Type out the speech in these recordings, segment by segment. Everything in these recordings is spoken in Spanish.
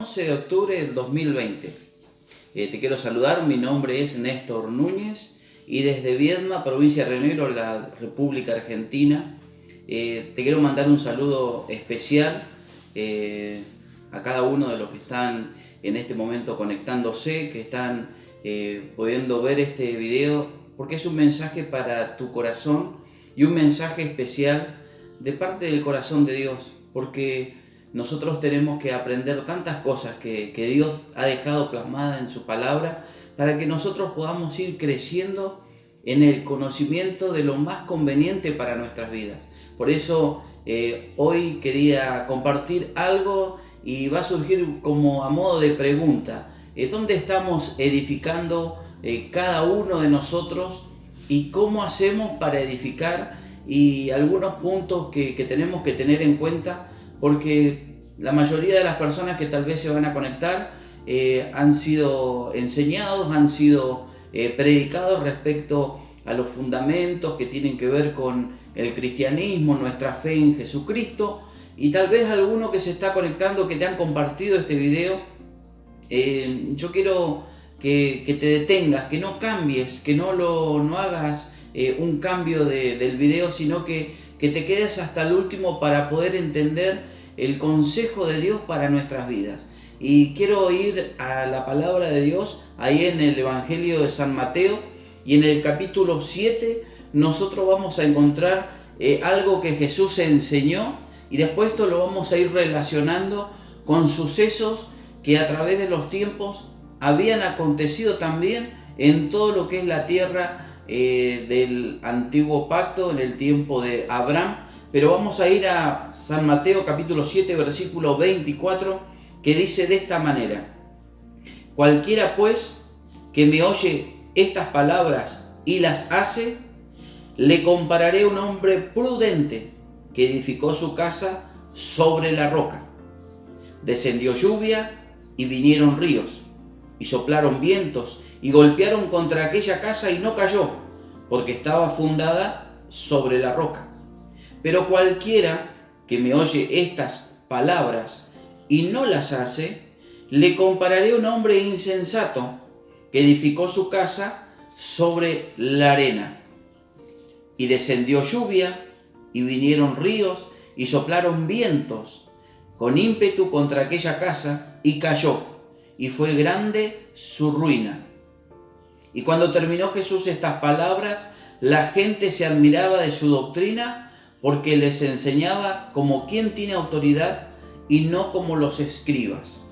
11 de octubre del 2020. Te quiero saludar, mi nombre es Néstor Núñez y desde Viedma, provincia de Río Negro, la República Argentina, te quiero mandar un saludo especial a cada uno de los que están en este momento conectándose, que están pudiendo ver este video, porque es un mensaje para tu corazón y un mensaje especial de parte del corazón de Dios, porque nosotros tenemos que aprender tantas cosas que Dios ha dejado plasmadas en su palabra para que nosotros podamos ir creciendo en el conocimiento de lo más conveniente para nuestras vidas. Por eso hoy quería compartir algo y va a surgir como a modo de pregunta. ¿Dónde estamos edificando cada uno de nosotros y cómo hacemos para edificar? Y algunos puntos que tenemos que tener en cuenta, porque la mayoría de las personas que tal vez se van a conectar han sido enseñados, han sido predicados respecto a los fundamentos que tienen que ver con el cristianismo, nuestra fe en Jesucristo, y tal vez alguno que se está conectando, que te han compartido este video, yo quiero que te detengas, que no cambies, que no hagas un cambio del video, sino que te quedes hasta el último para poder entender el consejo de Dios para nuestras vidas. Y quiero ir a la palabra de Dios, ahí en el Evangelio de San Mateo, y en el capítulo 7 nosotros vamos a encontrar algo que Jesús enseñó, y después esto lo vamos a ir relacionando con sucesos que a través de los tiempos habían acontecido también en todo lo que es la tierra del antiguo pacto, en el tiempo de Abraham. Pero vamos a ir a San Mateo capítulo 7 versículo 24, que dice de esta manera: cualquiera pues que me oye estas palabras y las hace, le compararé a un hombre prudente que edificó su casa sobre la roca. Descendió lluvia y vinieron ríos, y soplaron vientos y golpearon contra aquella casa y no cayó, porque estaba fundada sobre la roca. Pero cualquiera que me oye estas palabras y no las hace, le compararé a un hombre insensato que edificó su casa sobre la arena. Y descendió lluvia y vinieron ríos y soplaron vientos con ímpetu contra aquella casa y cayó, y fue grande su ruina. Y cuando terminó Jesús estas palabras, la gente se admiraba de su doctrina, porque les enseñaba como quien tiene autoridad y no como los escribas.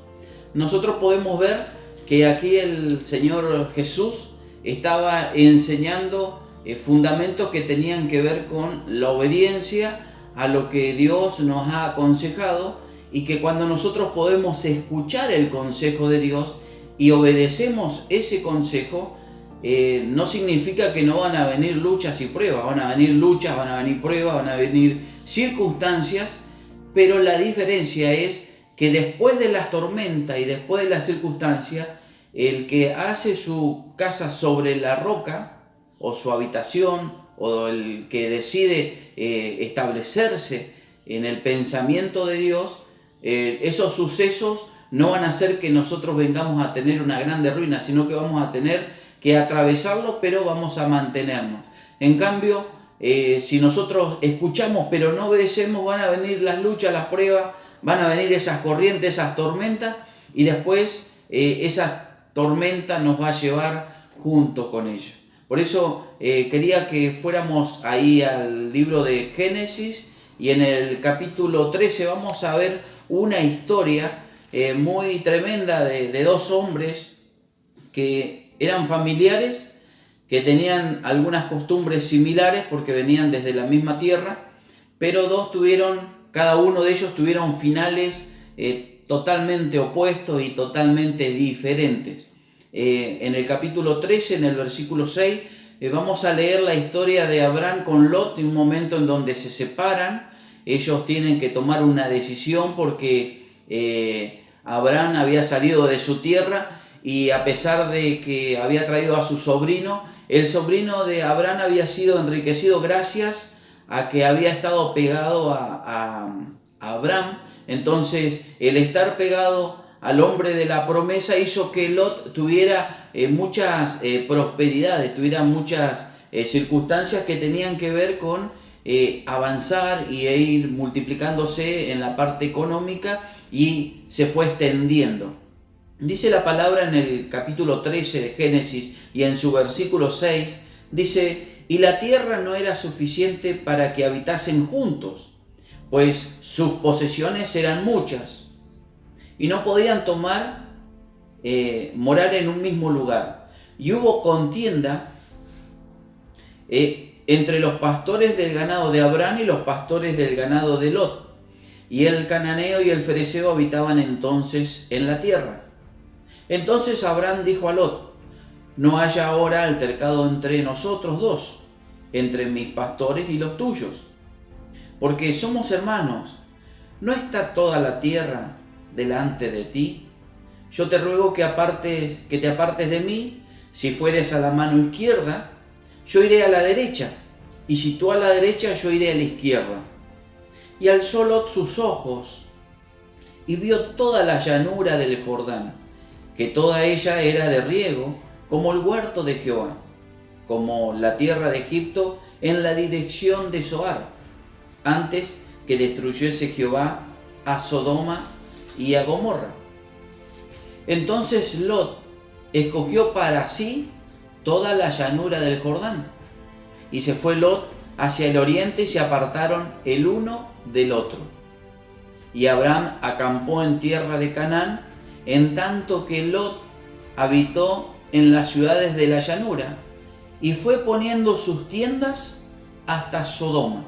Nosotros podemos ver que aquí el Señor Jesús estaba enseñando fundamentos que tenían que ver con la obediencia a lo que Dios nos ha aconsejado, y que cuando nosotros podemos escuchar el consejo de Dios y obedecemos ese consejo, no significa que no van a venir luchas y pruebas. Van a venir luchas, van a venir pruebas, van a venir circunstancias, pero la diferencia es que después de las tormentas y después de las circunstancias, el que hace su casa sobre la roca, o su habitación, o el que decide establecerse en el pensamiento de Dios, esos sucesos no van a hacer que nosotros vengamos a tener una grande ruina, sino que vamos a tener que atravesarlo, pero vamos a mantenernos. En cambio, si nosotros escuchamos pero no obedecemos, van a venir las luchas, las pruebas, van a venir esas corrientes, esas tormentas, y después esa tormenta nos va a llevar junto con ella. Por eso quería que fuéramos ahí al libro de Génesis, y en el capítulo 13 vamos a ver una historia muy tremenda de dos hombres que eran familiares, que tenían algunas costumbres similares porque venían desde la misma tierra, pero cada uno de ellos tuvieron finales totalmente opuestos y totalmente diferentes. En el capítulo 13, en el versículo 6, vamos a leer la historia de Abraham con Lot, en un momento en donde se separan. Ellos tienen que tomar una decisión porque Abraham había salido de su tierra, y a pesar de que había traído a su sobrino, el sobrino de Abraham había sido enriquecido gracias a que había estado pegado a Abraham. Entonces, el estar pegado al hombre de la promesa hizo que Lot tuviera muchas prosperidades, tuviera muchas circunstancias que tenían que ver con avanzar y ir multiplicándose en la parte económica, y se fue extendiendo. Dice la palabra en el capítulo 13 de Génesis y en su versículo 6, dice: y la tierra no era suficiente para que habitasen juntos, pues sus posesiones eran muchas, y no podían morar en un mismo lugar. Y hubo contienda entre los pastores del ganado de Abraham y los pastores del ganado de Lot. Y el cananeo y el fereceo habitaban entonces en la tierra. Entonces Abraham dijo a Lot: no haya ahora altercado entre nosotros dos, entre mis pastores y los tuyos, porque somos hermanos. ¿No está toda la tierra delante de ti? Yo te ruego que te apartes de mí. Si fueres a la mano izquierda, yo iré a la derecha, y si tú a la derecha, yo iré a la izquierda. Y alzó Lot sus ojos y vio toda la llanura del Jordán, que toda ella era de riego, como el huerto de Jehová, como la tierra de Egipto en la dirección de Zoar, antes que destruyese Jehová a Sodoma y a Gomorra. Entonces Lot escogió para sí toda la llanura del Jordán, y se fue Lot hacia el oriente, y se apartaron el uno del otro. Y Abraham acampó en tierra de Canaán, en tanto que Lot habitó en las ciudades de la llanura, y fue poniendo sus tiendas hasta Sodoma.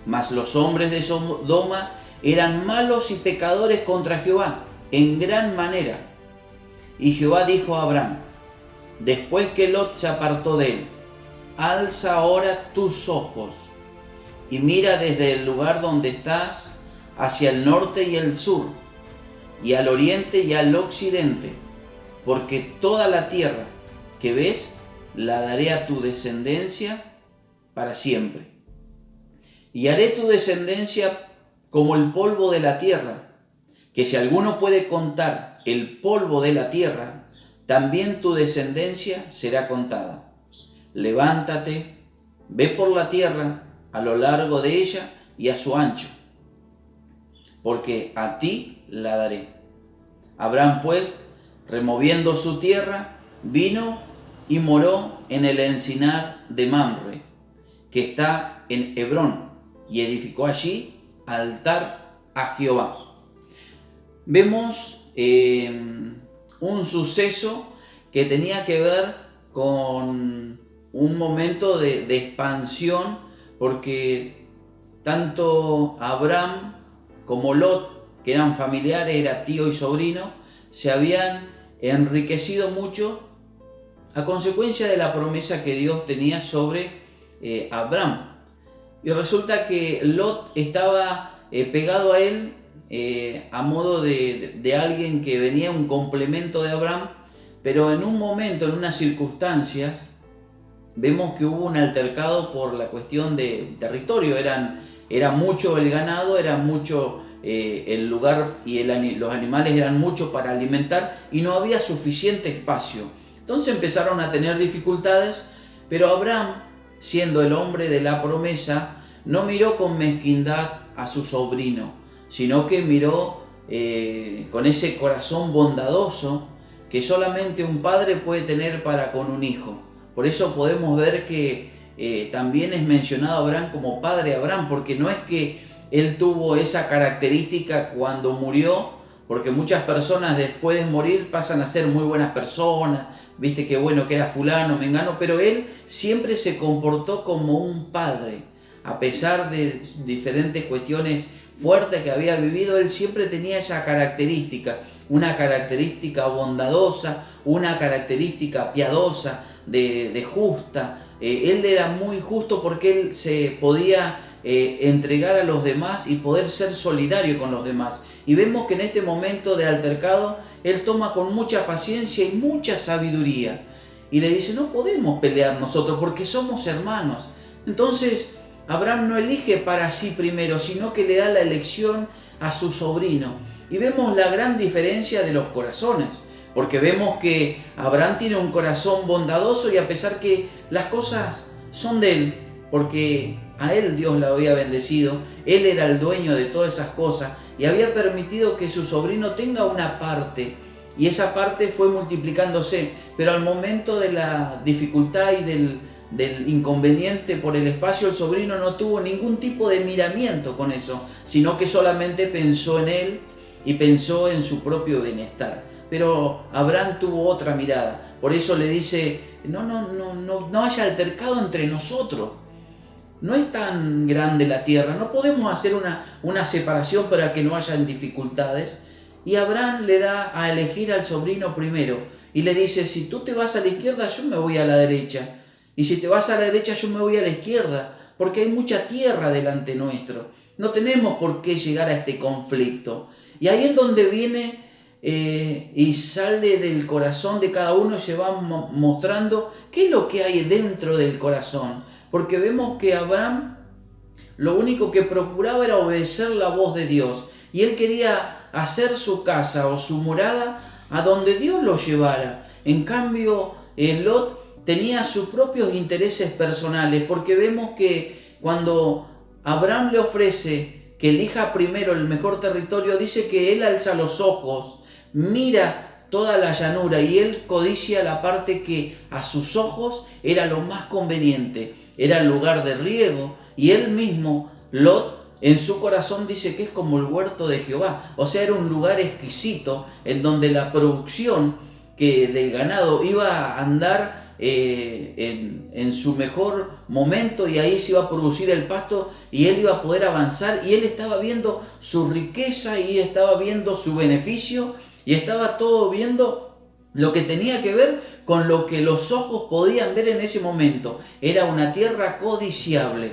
Mas los hombres de Sodoma eran malos y pecadores contra Jehová en gran manera. Y Jehová dijo a Abraham, después que Lot se apartó de él: alza ahora tus ojos y mira desde el lugar donde estás hacia el norte y el sur, y al oriente y al occidente, porque toda la tierra que ves la daré a tu descendencia para siempre. Y haré tu descendencia como el polvo de la tierra, que si alguno puede contar el polvo de la tierra, también tu descendencia será contada. Levántate, ve por la tierra a lo largo de ella y a su ancho, porque a ti la daré. Abraham pues, removiendo su tierra, vino y moró en el encinar de Mamre, que está en Hebrón, y edificó allí altar a Jehová. Vemos un suceso que tenía que ver con un momento de expansión, porque tanto Abraham como Lot, que eran familiares, era tío y sobrino, se habían enriquecido mucho a consecuencia de la promesa que Dios tenía sobre Abraham. Y resulta que Lot estaba pegado a él a modo de alguien que venía un complemento de Abraham, pero en un momento, en unas circunstancias, vemos que hubo un altercado por la cuestión de territorio. Era mucho el ganado, era mucho el lugar, y los animales eran muchos para alimentar, y no había suficiente espacio. Entonces empezaron a tener dificultades, pero Abraham, siendo el hombre de la promesa, no miró con mezquindad a su sobrino, sino que miró con ese corazón bondadoso que solamente un padre puede tener para con un hijo. Por eso podemos ver que también es mencionado Abraham como padre Abraham, porque no es que él tuvo esa característica cuando murió, porque muchas personas después de morir pasan a ser muy buenas personas, viste qué bueno que era fulano, mengano, pero él siempre se comportó como un padre. A pesar de diferentes cuestiones fuertes que había vivido, él siempre tenía esa característica, una característica bondadosa, una característica piadosa, de justa. Él era muy justo porque él se podía entregar a los demás y poder ser solidario con los demás. Y vemos que en este momento de altercado, él toma con mucha paciencia y mucha sabiduría. Y le dice, no podemos pelear nosotros porque somos hermanos. Entonces, Abraham no elige para sí primero, sino que le da la elección a su sobrino. Y vemos la gran diferencia de los corazones, porque vemos que Abraham tiene un corazón bondadoso y a pesar que las cosas son de él, porque a él Dios la había bendecido, él era el dueño de todas esas cosas y había permitido que su sobrino tenga una parte, y esa parte fue multiplicándose, pero al momento de la dificultad y del inconveniente por el espacio, el sobrino no tuvo ningún tipo de miramiento con eso, sino que solamente pensó en él y pensó en su propio bienestar. Pero Abraham tuvo otra mirada, por eso le dice, no haya altercado entre nosotros. No es tan grande la tierra, no podemos hacer una separación para que no hayan dificultades. Y Abraham le da a elegir al sobrino primero y le dice, si tú te vas a la izquierda, yo me voy a la derecha. Y si te vas a la derecha, yo me voy a la izquierda, porque hay mucha tierra delante nuestro. No tenemos por qué llegar a este conflicto. Y ahí es donde viene y sale del corazón de cada uno y se va mostrando qué es lo que hay dentro del corazón. Porque vemos que Abraham lo único que procuraba era obedecer la voz de Dios. Y él quería hacer su casa o su morada a donde Dios lo llevara. En cambio, Lot tenía sus propios intereses personales, porque vemos que cuando Abraham le ofrece que elija primero el mejor territorio, dice que él alza los ojos, mira toda la llanura y él codicia la parte que a sus ojos era lo más conveniente, era el lugar de riego, y él mismo, Lot, en su corazón dice que es como el huerto de Jehová, o sea, era un lugar exquisito en donde la producción del ganado iba a andar en su mejor momento, y ahí se iba a producir el pasto y él iba a poder avanzar, y él estaba viendo su riqueza y estaba viendo su beneficio y estaba todo viendo lo que tenía que ver con lo que los ojos podían ver en ese momento. Era una tierra codiciable.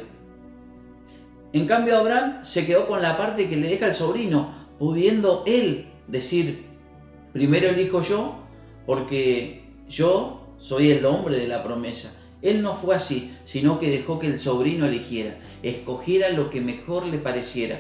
En cambio, Abraham se quedó con la parte que le deja el sobrino, pudiendo él decir, primero elijo yo, porque yo soy el hombre de la promesa. Él no fue así, sino que dejó que el sobrino eligiera, escogiera lo que mejor le pareciera.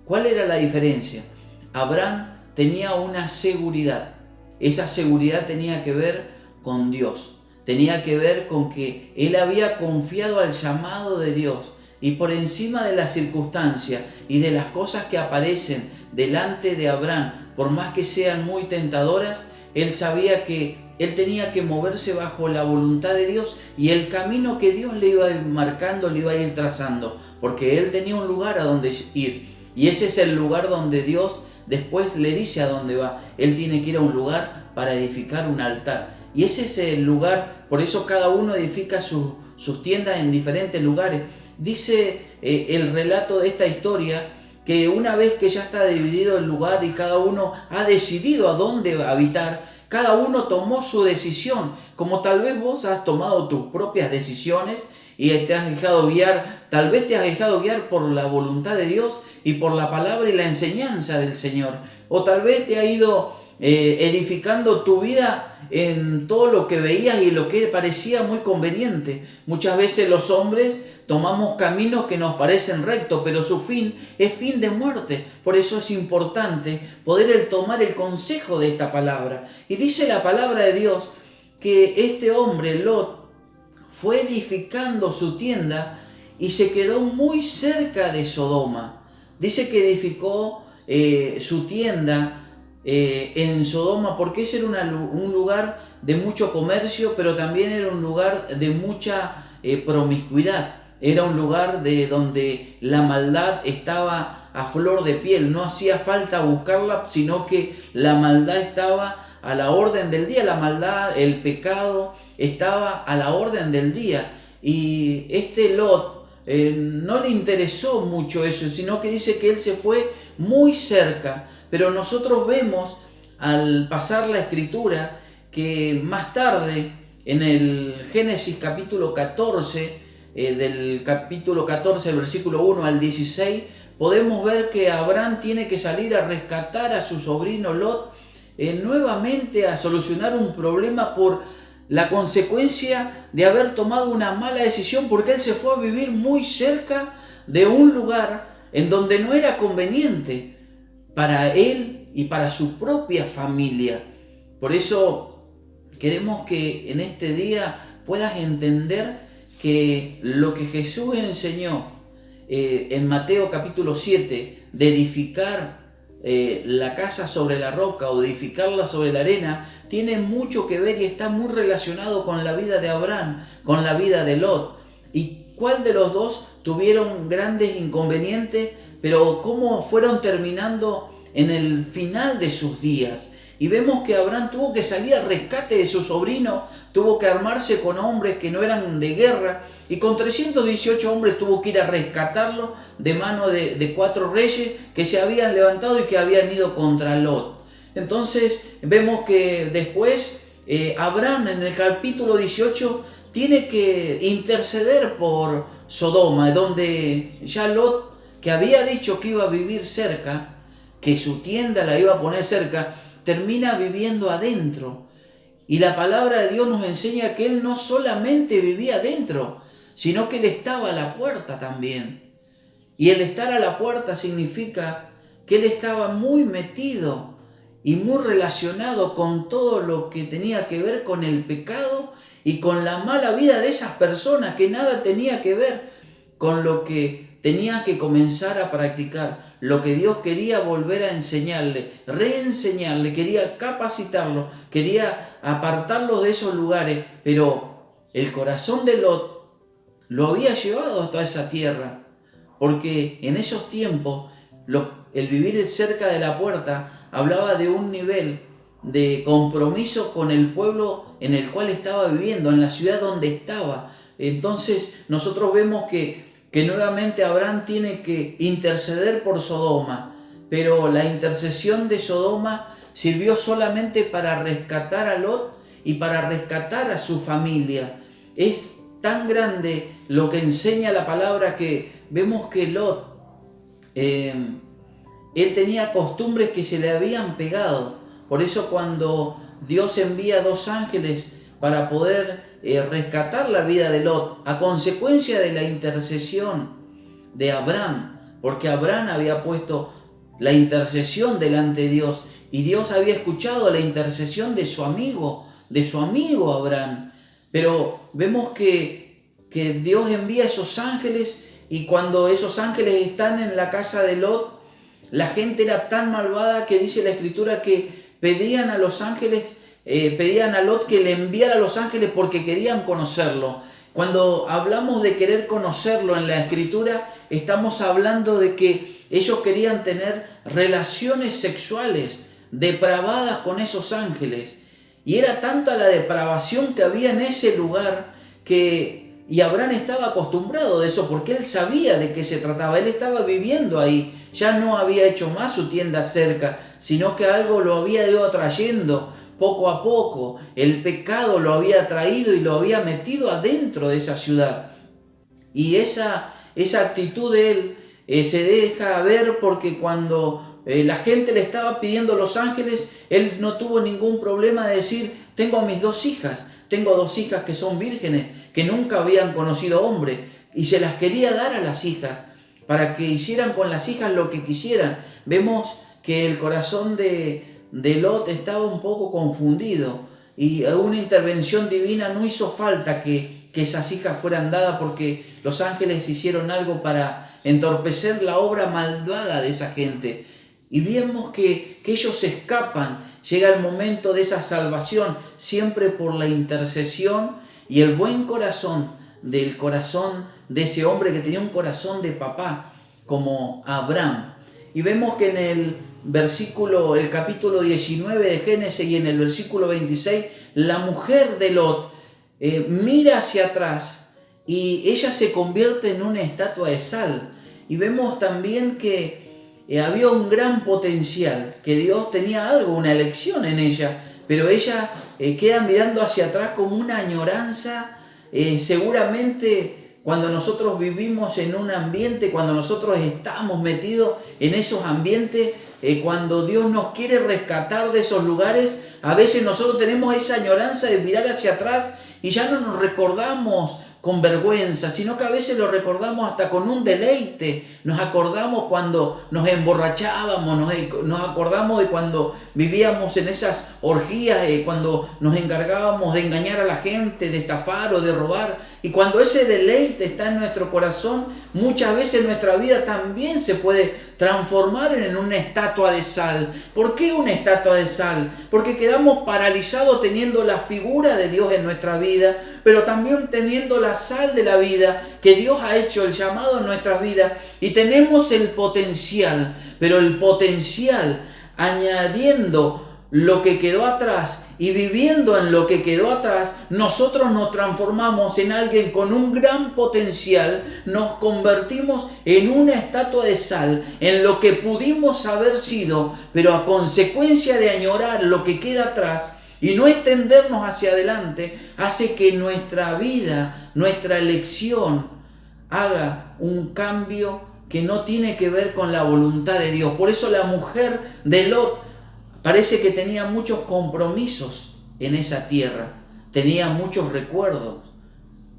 ¿Cuál era la diferencia? Abraham tenía una seguridad. Esa seguridad tenía que ver con Dios. Tenía que ver con que él había confiado al llamado de Dios. Y por encima de las circunstancias y de las cosas que aparecen delante de Abraham, por más que sean muy tentadoras, él sabía que él tenía que moverse bajo la voluntad de Dios y el camino que Dios le iba a ir marcando, le iba a ir trazando, porque él tenía un lugar a donde ir. Y ese es el lugar donde Dios después le dice a dónde va. Él tiene que ir a un lugar para edificar un altar. Y ese es el lugar, por eso cada uno edifica sus tiendas en diferentes lugares. Dice el relato de esta historia que una vez que ya está dividido el lugar y cada uno ha decidido a dónde habitar, cada uno tomó su decisión, como tal vez vos has tomado tus propias decisiones y te has dejado guiar, tal vez te has dejado guiar por la voluntad de Dios y por la palabra y la enseñanza del Señor, o tal vez te ha ido edificando tu vida en todo lo que veías y lo que parecía muy conveniente. Muchas veces los hombres tomamos caminos que nos parecen rectos, pero su fin es fin de muerte. Por eso es importante poder tomar el consejo de esta palabra. Y dice la palabra de Dios que este hombre, Lot, fue edificando su tienda y se quedó muy cerca de Sodoma. Dice que edificó su tienda en Sodoma porque ese era un lugar de mucho comercio, pero también era un lugar de mucha promiscuidad. Era un lugar donde la maldad estaba a flor de piel. No hacía falta buscarla, sino que la maldad estaba a la orden del día. La maldad, el pecado estaba a la orden del día. Y este Lot no le interesó mucho eso, sino que dice que él se fue muy cerca. Pero nosotros vemos al pasar la escritura que más tarde en el Génesis capítulo 14, del capítulo 14, el versículo 1 al 16, podemos ver que Abraham tiene que salir a rescatar a su sobrino Lot, nuevamente a solucionar un problema por la consecuencia de haber tomado una mala decisión, porque él se fue a vivir muy cerca de un lugar en donde no era conveniente. para él y para su propia familia. Por eso queremos que en este día puedas entender que lo que Jesús enseñó en Mateo capítulo 7, de edificar la casa sobre la roca o edificarla sobre la arena, tiene mucho que ver y está muy relacionado con la vida de Abraham, con la vida de Lot. ¿Y cuál de los dos tuvieron grandes inconvenientes, pero cómo fueron terminando en el final de sus días? Y vemos que Abraham tuvo que salir al rescate de su sobrino, tuvo que armarse con hombres que no eran de guerra, y con 318 hombres tuvo que ir a rescatarlo de mano de 4 reyes que se habían levantado y que habían ido contra Lot. Entonces vemos que después Abraham en el capítulo 18 tiene que interceder por Sodoma, donde ya Lot, que había dicho que iba a vivir cerca, que su tienda la iba a poner cerca, termina viviendo adentro. Y la palabra de Dios nos enseña que él no solamente vivía adentro, sino que él estaba a la puerta también. Y el estar a la puerta significa que él estaba muy metido y muy relacionado con todo lo que tenía que ver con el pecado y con la mala vida de esas personas, que nada tenía que ver con lo que tenía que comenzar a practicar, lo que Dios quería volver a enseñarle, reenseñarle, quería capacitarlo, quería apartarlo de esos lugares, pero el corazón de Lot lo había llevado hasta esa tierra, porque en esos tiempos el vivir cerca de la puerta hablaba de un nivel de compromiso con el pueblo en el cual estaba viviendo, en la ciudad donde estaba. Entonces nosotros vemos que nuevamente Abraham tiene que interceder por Sodoma, pero la intercesión de Sodoma sirvió solamente para rescatar a Lot y para rescatar a su familia. Es tan grande lo que enseña la palabra que vemos que Lot, él tenía costumbres que se le habían pegado. Por eso cuando Dios envía 2 ángeles para poder rescatar la vida de Lot, a consecuencia de la intercesión de Abraham, porque Abraham había puesto la intercesión delante de Dios y Dios había escuchado la intercesión de su amigo Abraham. Pero vemos que Dios envía esos ángeles, y cuando esos ángeles están en la casa de Lot, la gente era tan malvada que dice la Escritura que pedían a los ángeles, pedían a Lot que le enviara a los ángeles porque querían conocerlo. Cuando hablamos de querer conocerlo en la Escritura, estamos hablando de que ellos querían tener relaciones sexuales depravadas con esos ángeles. Y era tanta la depravación que había en ese lugar y Abraham estaba acostumbrado de eso, porque él sabía de qué se trataba, él estaba viviendo ahí, ya no había hecho más su tienda cerca, sino que algo lo había ido atrayendo poco a poco, el pecado lo había traído y lo había metido adentro de esa ciudad. Y esa actitud de él se deja ver porque cuando la gente le estaba pidiendo a los ángeles, él no tuvo ningún problema de decir: tengo mis 2 hijas, tengo 2 hijas que son vírgenes, que nunca habían conocido hombre, y se las quería dar a las hijas, para que hicieran con las hijas lo que quisieran. Vemos que el corazón de Lot estaba un poco confundido, y una intervención divina no hizo falta que esas hijas fueran dadas, porque los ángeles hicieron algo para entorpecer la obra malvada de esa gente. Y vemos que ellos escapan, llega el momento de esa salvación, siempre por la intercesión y el buen corazón de ese hombre que tenía un corazón de papá, como Abraham. Y vemos que en el capítulo 19 de Génesis y en el versículo 26, la mujer de Lot mira hacia atrás y ella se convierte en una estatua de sal. Y vemos también que había un gran potencial, que Dios tenía algo, una elección en ella, pero ella queda mirando hacia atrás como una añoranza. Seguramente cuando nosotros vivimos en un ambiente, cuando nosotros estamos metidos en esos ambientes, cuando Dios nos quiere rescatar de esos lugares, a veces nosotros tenemos esa añoranza de mirar hacia atrás y ya no nos recordamos con vergüenza, sino que a veces lo recordamos hasta con un deleite. Nos acordamos cuando nos emborrachábamos, nos acordamos de cuando vivíamos en esas orgías, cuando nos encargábamos de engañar a la gente, de estafar o de robar. Y cuando ese deleite está en nuestro corazón, muchas veces nuestra vida también se puede transformar en una estatua de sal. ¿Por qué una estatua de sal? Porque quedamos paralizados teniendo la figura de Dios en nuestra vida, pero también teniendo la sal de la vida, que Dios ha hecho el llamado en nuestras vidas, y tenemos el potencial, pero el potencial añadiendo lo que quedó atrás y viviendo en lo que quedó atrás, nosotros nos transformamos en alguien con un gran potencial, nos convertimos en una estatua de sal, en lo que pudimos haber sido, pero a consecuencia de añorar lo que queda atrás y no extendernos hacia adelante, hace que nuestra vida, nuestra elección, haga un cambio que no tiene que ver con la voluntad de Dios. Por eso la mujer de Lot parece que tenía muchos compromisos en esa tierra, tenía muchos recuerdos.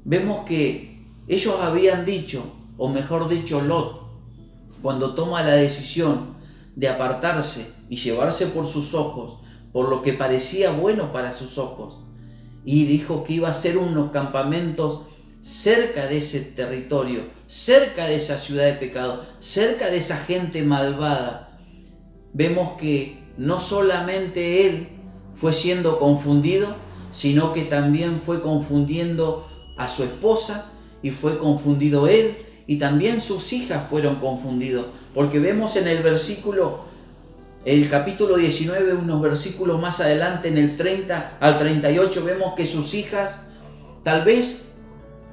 Vemos que ellos habían dicho, o mejor dicho Lot, cuando toma la decisión de apartarse y llevarse por sus ojos, por lo que parecía bueno para sus ojos, y dijo que iba a hacer unos campamentos cerca de ese territorio, cerca de esa ciudad de pecado, cerca de esa gente malvada. Vemos que no solamente él fue siendo confundido, sino que también fue confundiendo a su esposa, y fue confundido él, y también sus hijas fueron confundidos, porque vemos en el capítulo 19, unos versículos más adelante, en el 30 al 38, vemos que sus hijas tal vez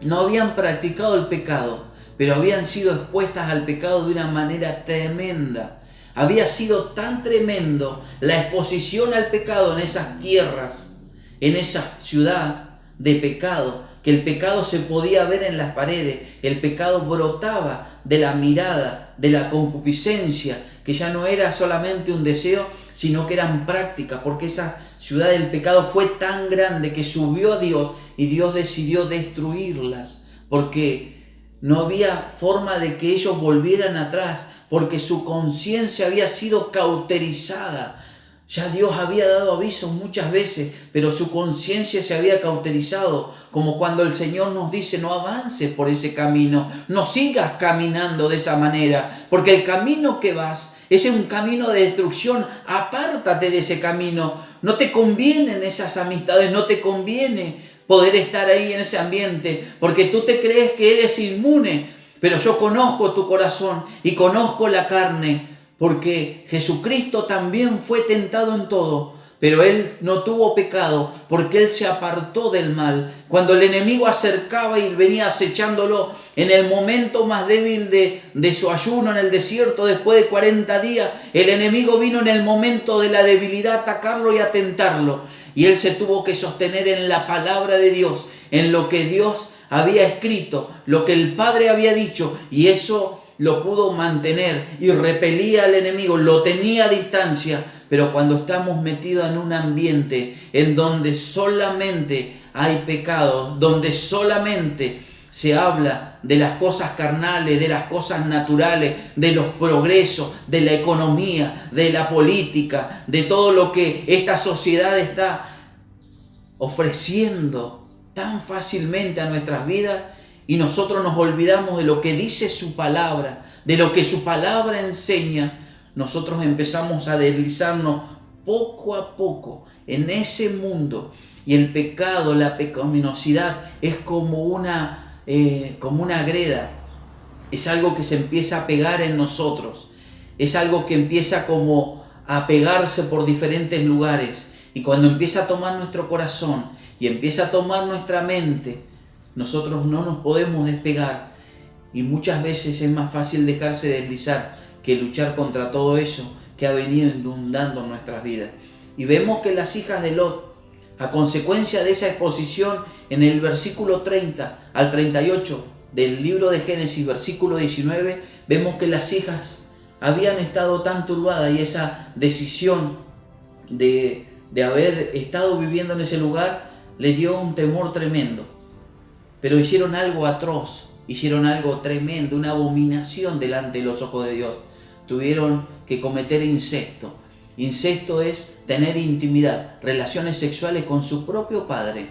no habían practicado el pecado, pero habían sido expuestas al pecado de una manera tremenda. Había sido tan tremendo la exposición al pecado en esas tierras, en esa ciudad de pecado, que el pecado se podía ver en las paredes, el pecado brotaba de la mirada, de la concupiscencia, que ya no era solamente un deseo, sino que eran prácticas, porque esa ciudad del pecado fue tan grande que subió a Dios y Dios decidió destruirlas, porque no había forma de que ellos volvieran atrás, porque su conciencia había sido cauterizada. Ya Dios había dado avisos muchas veces, pero su conciencia se había cauterizado, como cuando el Señor nos dice: no avances por ese camino, no sigas caminando de esa manera, porque el camino que vas es un camino de destrucción. Apártate de ese camino, no te convienen esas amistades, no te conviene poder estar ahí en ese ambiente, porque tú te crees que eres inmune. Pero yo conozco tu corazón y conozco la carne, porque Jesucristo también fue tentado en todo, pero Él no tuvo pecado, porque Él se apartó del mal. Cuando el enemigo acercaba y venía acechándolo en el momento más débil de su ayuno en el desierto, después de 40 días, el enemigo vino en el momento de la debilidad a atacarlo y a tentarlo. Y Él se tuvo que sostener en la palabra de Dios, en lo que Dios había escrito, lo que el Padre había dicho, y eso lo pudo mantener y repelía al enemigo, lo tenía a distancia. Pero cuando estamos metidos en un ambiente en donde solamente hay pecado, donde solamente se habla de las cosas carnales, de las cosas naturales, de los progresos, de la economía, de la política, de todo lo que esta sociedad está ofreciendo tan fácilmente a nuestras vidas, y nosotros nos olvidamos de lo que dice su palabra, de lo que su palabra enseña, nosotros empezamos a deslizarnos poco a poco en ese mundo. Y el pecado, la pecaminosidad es como una greda, es algo que se empieza a pegar en nosotros, es algo que empieza como a pegarse por diferentes lugares, y cuando empieza a tomar nuestro corazón y empieza a tomar nuestra mente, nosotros no nos podemos despegar, y muchas veces es más fácil dejarse deslizar que luchar contra todo eso que ha venido inundando nuestras vidas. Y vemos que las hijas de Lot, a consecuencia de esa exposición, en el versículo 30 al 38 del libro de Génesis, versículo 19, vemos que las hijas habían estado tan turbadas, y esa decisión de haber estado viviendo en ese lugar les dio un temor tremendo. pero hicieron algo atroz, hicieron algo tremendo, una abominación delante de los ojos de Dios. Tuvieron que cometer incesto. Incesto es tener intimidad, relaciones sexuales con su propio padre,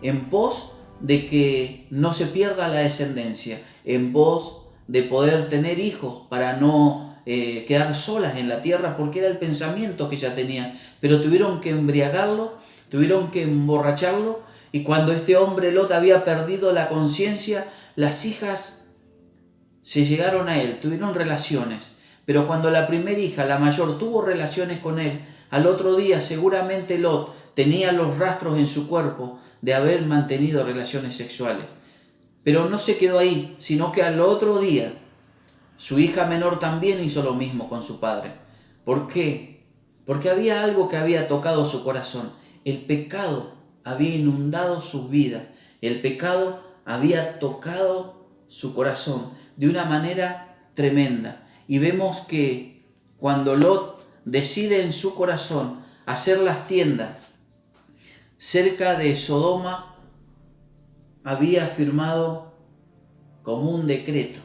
en pos de que no se pierda la descendencia, en pos de poder tener hijos para no quedar solas en la tierra, porque era el pensamiento que ella tenía. Pero tuvieron que embriagarlo, tuvieron que emborracharlo, y cuando este hombre Lot había perdido la conciencia, las hijas se llegaron a él, tuvieron relaciones. Pero cuando la primera hija, la mayor, tuvo relaciones con él, al otro día seguramente Lot tenía los rastros en su cuerpo de haber mantenido relaciones sexuales. Pero no se quedó ahí, sino que al otro día su hija menor también hizo lo mismo con su padre. ¿Por qué? Porque había algo que había tocado su corazón. El pecado había inundado su vida. El pecado había tocado su corazón de una manera tremenda. Y vemos que cuando Lot decide en su corazón hacer las tiendas cerca de Sodoma, había firmado como un decreto,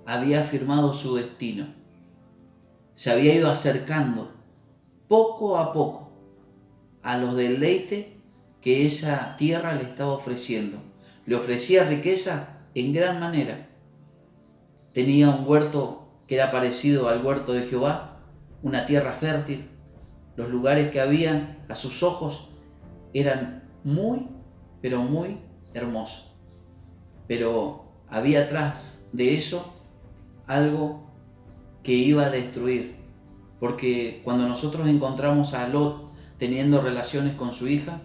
había firmado su destino. Se había ido acercando poco a poco a los deleites que esa tierra le estaba ofreciendo. Le ofrecía riqueza en gran manera. Tenía un huerto que era parecido al huerto de Jehová, una tierra fértil. Los lugares que habían a sus ojos eran muy, pero muy hermosos. Pero había atrás de eso algo que iba a destruir. Porque cuando nosotros encontramos a Lot teniendo relaciones con su hija,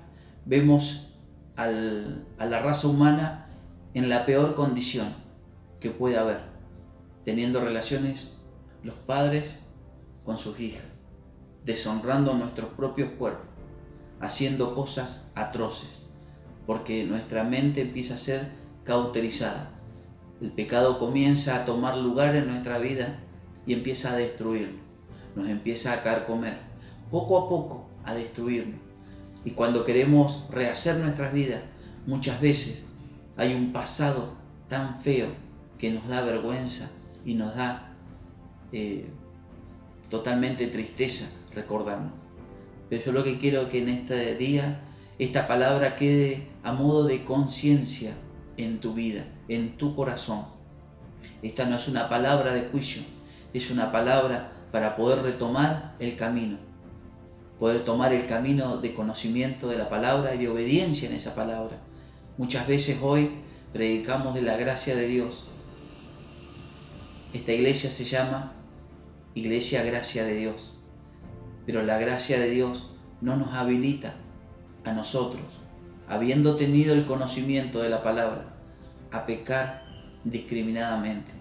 vemos a la raza humana en la peor condición que puede haber, teniendo relaciones los padres con sus hijas, deshonrando nuestros propios cuerpos, haciendo cosas atroces, porque nuestra mente empieza a ser cauterizada. El pecado comienza a tomar lugar en nuestra vida y empieza a destruirnos, nos empieza a carcomer, poco a poco a destruirnos. Y cuando queremos rehacer nuestras vidas, muchas veces hay un pasado tan feo que nos da vergüenza y nos da totalmente tristeza recordarnos. Pero yo lo que quiero es que en este día esta palabra quede a modo de conciencia en tu vida, en tu corazón. Esta no es una palabra de juicio, es una palabra para poder retomar el camino, poder tomar el camino de conocimiento de la palabra y de obediencia en esa palabra. Muchas veces hoy predicamos de la gracia de Dios. Esta iglesia se llama Iglesia Gracia de Dios, pero la gracia de Dios no nos habilita a nosotros, habiendo tenido el conocimiento de la palabra, a pecar discriminadamente,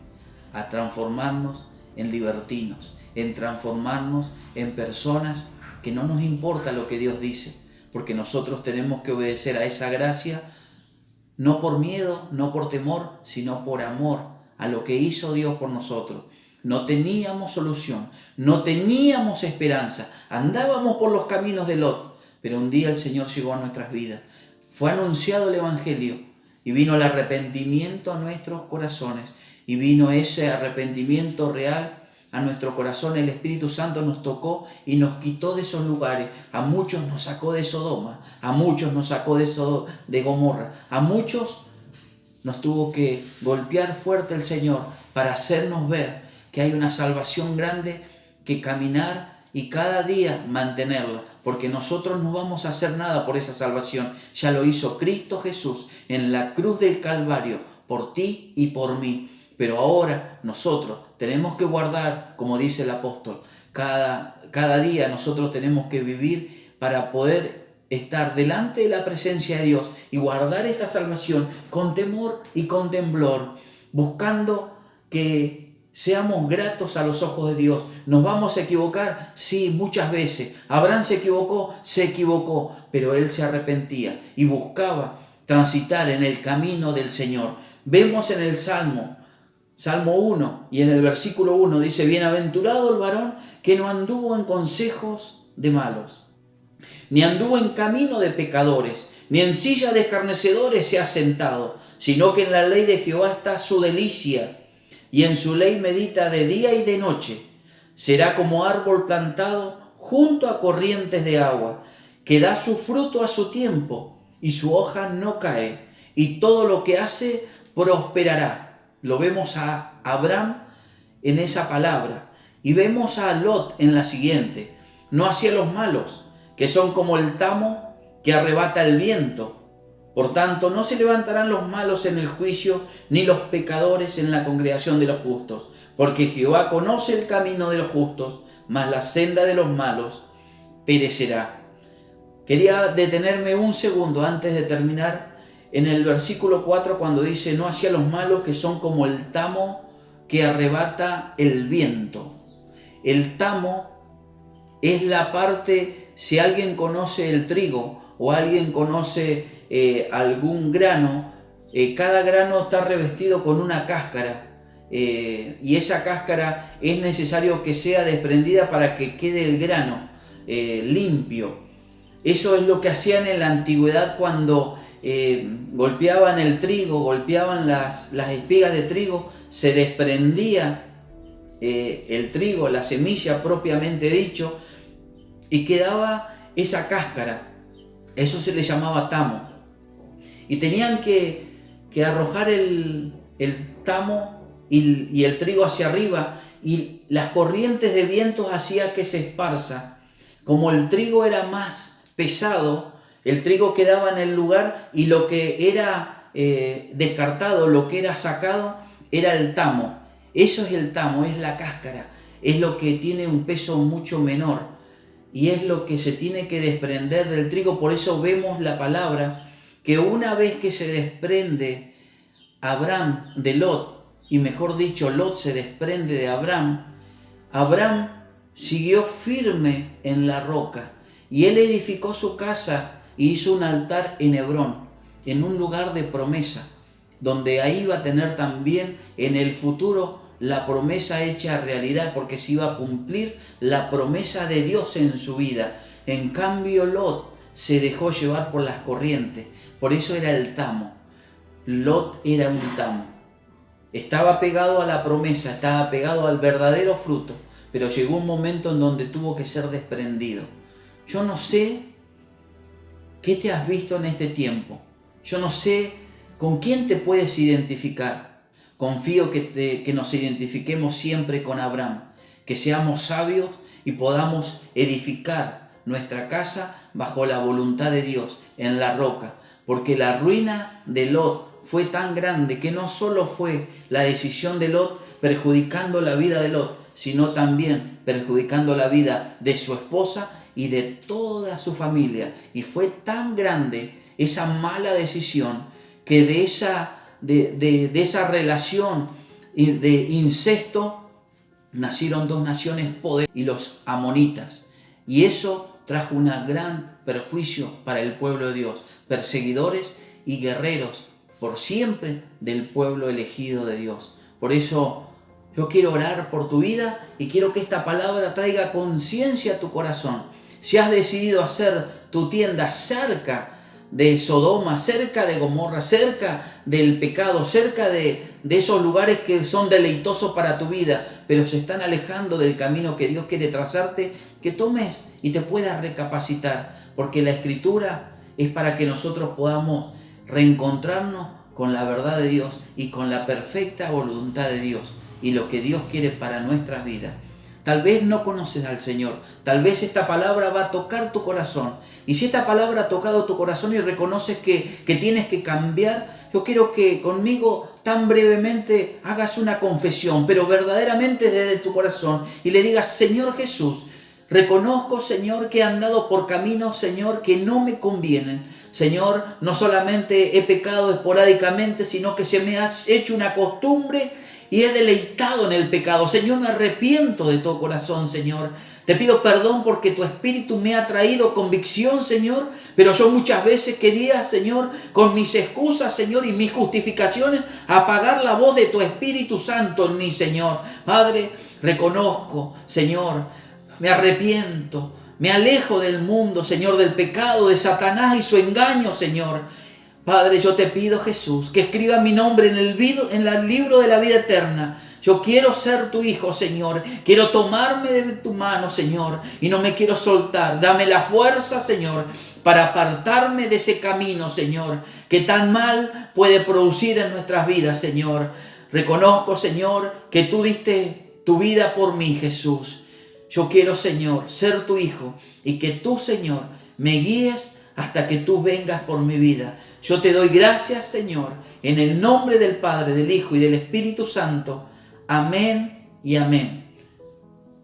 a transformarnos en libertinos, en transformarnos en personas que no nos importa lo que Dios dice, porque nosotros tenemos que obedecer a esa gracia, no por miedo, no por temor, sino por amor a lo que hizo Dios por nosotros. No teníamos solución, no teníamos esperanza, andábamos por los caminos de Lot, pero un día el Señor llegó a nuestras vidas. Fue anunciado el Evangelio y vino el arrepentimiento a nuestros corazones, y vino ese arrepentimiento real a nuestro corazón. El Espíritu Santo nos tocó y nos quitó de esos lugares. A muchos nos sacó de Sodoma, a muchos nos sacó de Gomorra, a muchos nos tuvo que golpear fuerte el Señor para hacernos ver que hay una salvación grande que caminar y cada día mantenerla, porque nosotros no vamos a hacer nada por esa salvación. Ya lo hizo Cristo Jesús en la cruz del Calvario, por ti y por mí. Pero ahora nosotros tenemos que guardar, como dice el apóstol, cada día nosotros tenemos que vivir para poder estar delante de la presencia de Dios y guardar esta salvación con temor y con temblor, buscando que seamos gratos a los ojos de Dios. ¿Nos vamos a equivocar? Sí, muchas veces. Abraham se equivocó, pero él se arrepentía y buscaba transitar en el camino del Señor. Vemos en el Salmo 1 y en el versículo 1 dice: bienaventurado el varón que no anduvo en consejos de malos, ni anduvo en camino de pecadores, ni en silla de escarnecedores se ha sentado, sino que en la ley de Jehová está su delicia, y en su ley medita de día y de noche. Será como árbol plantado junto a corrientes de agua, que da su fruto a su tiempo, y su hoja no cae, y todo lo que hace prosperará. Lo vemos a Abraham en esa palabra, y vemos a Lot en la siguiente: no hacia los malos, que son como el tamo que arrebata el viento. Por tanto, no se levantarán los malos en el juicio, ni los pecadores en la congregación de los justos, porque Jehová conoce el camino de los justos, mas la senda de los malos perecerá. Quería detenerme un segundo antes de terminar en el versículo 4, cuando dice: no hacia los malos, que son como el tamo que arrebata el viento. El tamo es la parte, si alguien conoce el trigo o alguien conoce algún grano, cada grano está revestido con una cáscara, y esa cáscara es necesario que sea desprendida para que quede el grano limpio. Eso es lo que hacían en la antigüedad cuando golpeaban el trigo, golpeaban las espigas de trigo, se desprendía el trigo, la semilla propiamente dicho, y quedaba esa cáscara. Eso se le llamaba tamo. Y tenían que arrojar el tamo y el trigo hacia arriba, y las corrientes de vientos hacían que se esparza. Como el trigo era más pesado, el trigo quedaba en el lugar, y lo que era descartado, lo que era sacado, era el tamo. Eso es el tamo, es la cáscara, es lo que tiene un peso mucho menor, y es lo que se tiene que desprender del trigo. Por eso vemos la palabra que una vez que se desprende Abraham de Lot, y mejor dicho, Lot se desprende de Abraham, Abraham siguió firme en la roca, y él edificó su casa y hizo un altar en Hebrón, en un lugar de promesa, donde ahí iba a tener también en el futuro la promesa hecha realidad, porque se iba a cumplir la promesa de Dios en su vida. En cambio, Lot se dejó llevar por las corrientes, por eso era el tamo. Lot era un tamo. Estaba pegado a la promesa, estaba pegado al verdadero fruto, pero llegó un momento en donde tuvo que ser desprendido. Yo no sé qué te has visto en este tiempo. Yo no sé con quién te puedes identificar. Confío que nos identifiquemos siempre con Abraham, que seamos sabios y podamos edificar nuestra casa bajo la voluntad de Dios, en la roca, porque la ruina de Lot fue tan grande que no solo fue la decisión de Lot perjudicando la vida de Lot, sino también perjudicando la vida de su esposa y de toda su familia. Y fue tan grande esa mala decisión que de esa relación de incesto nacieron dos naciones poderosas, y los amonitas. Y eso trajo un gran perjuicio para el pueblo de Dios, perseguidores y guerreros por siempre del pueblo elegido de Dios. Por eso yo quiero orar por tu vida y quiero que esta palabra traiga conciencia a tu corazón. Si has decidido hacer tu tienda cerca de Sodoma, cerca de Gomorra, cerca del pecado, cerca de esos lugares que son deleitosos para tu vida, pero se están alejando del camino que Dios quiere trazarte, que tomes y te puedas recapacitar, porque la Escritura es para que nosotros podamos reencontrarnos con la verdad de Dios y con la perfecta voluntad de Dios y lo que Dios quiere para nuestras vidas. Tal vez no conoces al Señor, tal vez esta palabra va a tocar tu corazón. Y si esta palabra ha tocado tu corazón y reconoces que tienes que cambiar, yo quiero que conmigo tan brevemente hagas una confesión, pero verdaderamente desde tu corazón, y le digas: Señor Jesús, reconozco, Señor, que he andado por caminos, Señor, que no me convienen. Señor, no solamente he pecado esporádicamente, sino que se me ha hecho una costumbre y he deleitado en el pecado. Señor, me arrepiento de todo corazón, Señor. Te pido perdón porque tu Espíritu me ha traído convicción, Señor, pero yo muchas veces quería, Señor, con mis excusas, Señor, y mis justificaciones, apagar la voz de tu Espíritu Santo en mí, Señor. Padre, reconozco, Señor, me arrepiento. Me alejo del mundo, Señor, del pecado, de Satanás y su engaño, Señor. Padre, yo te pido, Jesús, que escriba mi nombre en el libro de la vida eterna. Yo quiero ser tu hijo, Señor. Quiero tomarme de tu mano, Señor, y no me quiero soltar. Dame la fuerza, Señor, para apartarme de ese camino, Señor, que tan mal puede producir en nuestras vidas, Señor. Reconozco, Señor, que tú diste tu vida por mí, Jesús. Yo quiero, Señor, ser tu hijo y que tú, Señor, me guíes hasta que tú vengas por mi vida. Yo te doy gracias, Señor, en el nombre del Padre, del Hijo y del Espíritu Santo. Amén y amén.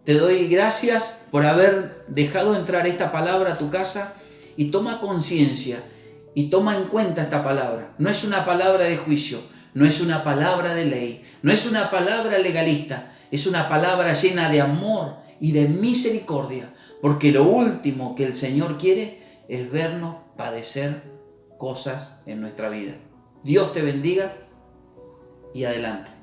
Te doy gracias por haber dejado entrar esta palabra a tu casa y toma conciencia y toma en cuenta esta palabra. No es una palabra de juicio, no es una palabra de ley, no es una palabra legalista, es una palabra llena de amor y de misericordia, porque lo último que el Señor quiere es vernos padecer cosas en nuestra vida. Dios te bendiga y adelante.